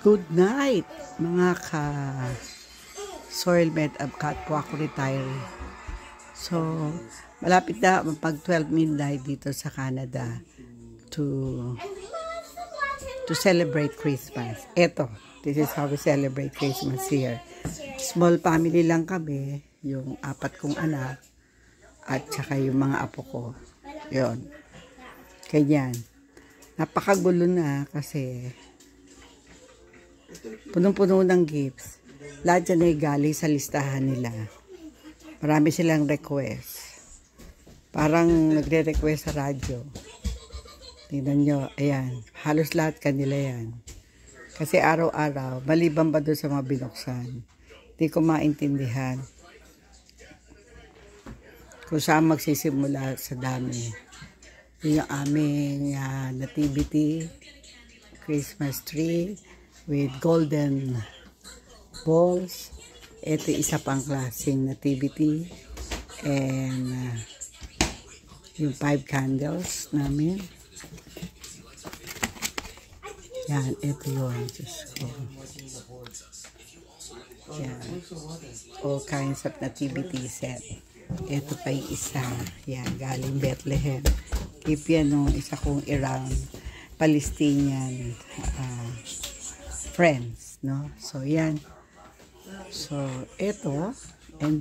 Good night, mga ka-soilmate of Kapwa ko retiree. So, malapit na pag 12 midnight dito sa Canada to celebrate Christmas. Eto, this is how we celebrate Christmas here. Small family lang kami, yung 4 kong anak at saka yung mga apo ko. Yun. Ganyan. Napakagulo na kasi punong-puno ng gifts. Lahat dyan ay galing sa listahan nila. Marami silang request. Parang nagre-request sa radyo. Tingnan nyo, ayan. Halos lahat kanila yan. Kasi araw-araw, maliban ba doon sa mga binuksan, hindi ko maintindihan kung saan magsisimula sa dami. Yung aming nativity, Christmas tree, with golden balls. Ito isa pang klaseng nativity. And yung 5 candles namin. Yan, ito yun. Diyos ko. Yan. All kinds of nativity set. Ito pa yung isa. Yan, galing Bethlehem. Keep yan nung isa kong Iran Palestinian friends, no? So, yan. So, ito,